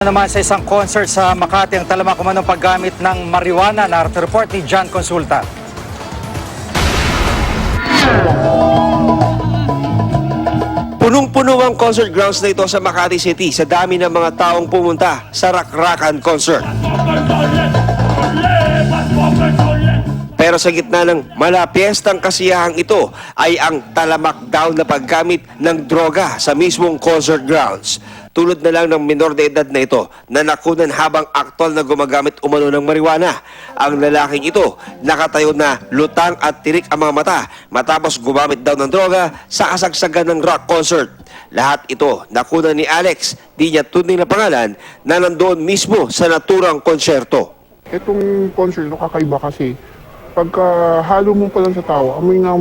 Naman sa isang concert sa Makati ang talamak umanong paggamit ng marijuana. Narito report ni John Consulta. Punong-puno ang concert grounds na ito sa Makati City sa dami ng mga taong pumunta sa Rakrakan concert. Pero sa gitna ng malapiestang kasiyahang ito ay ang talamak daw na paggamit ng droga sa mismong concert grounds. Tulad na lang ng minor de edad na ito na nakunan habang aktwal na gumagamit umano ng marijuana. Ang lalaking ito nakatayo na lutang at tirik ang mga mata matapos gumamit daw ng droga sa kasagsagan ng rock concert. Lahat ito nakunan ni Alex, di niya tunay na pangalan, na nandoon mismo sa naturang konsyerto. Itong concert, kakaiba kasi. Pagka halo mo pa lang sa tao, amoy na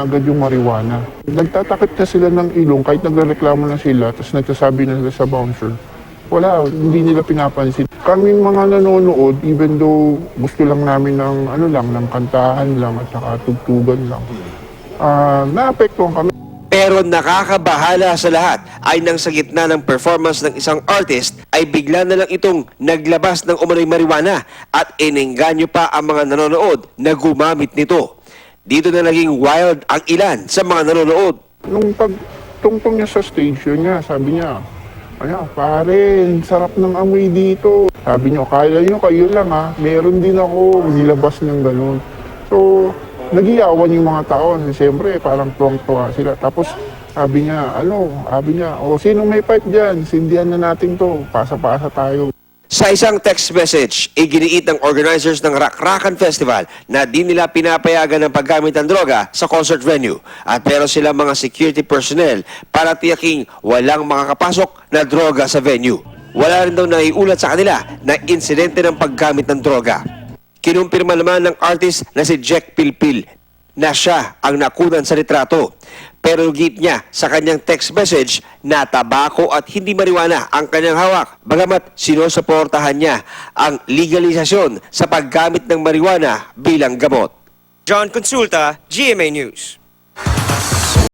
agad yung marijuana. Nagtatakip na sila ng ilong kahit nagreklamo na sila, tapos nagsasabi na sila sa bouncer. Wala, hindi nila pinapansin. Kaming mga nanonood, even though gusto lang namin ng ng kantahan lang at saka tugtugan lang, naapektuhan kami. Pero nakakabahala sa lahat ay nang sa gitna ng performance ng isang artist ay bigla na lang itong naglabas ng umano'y marijuana at inengganyo pa ang mga nanonood na gumamit nito. Dito na naging wild ang ilan sa mga nanonood. Nung pagtungtong niya sa stage, yun niya, sabi niya, pare, sarap ng amoy dito. Sabi niya, kaya niyo, kayo lang ha, meron din ako nilabas ng ganun. So, nagiyawan yung mga tao. Siyempre, parang tuwang-tuwa sila. Tapos, sabi niya, sino may pipe dyan? Sindihan na natin to. Pasa-pasa tayo. Sa isang text message, iginiit ng organizers ng Rakrakan Festival na di nila pinapayagan ng paggamit ng droga sa concert venue. At pero sila mga security personnel para tiyaking walang makakapasok na droga sa venue. Wala rin daw naiulat sa kanila na insidente ng paggamit ng droga. Kinumpirma naman ng artist na si Jack Pilpil na siya ang nakunan sa litrato. Pero git niya sa kanyang text message na tabako at hindi marijuana ang kanyang hawak. Bagamat sinusuportahan niya ang legalisasyon sa paggamit ng marijuana bilang gamot. John Consulta, GMA News.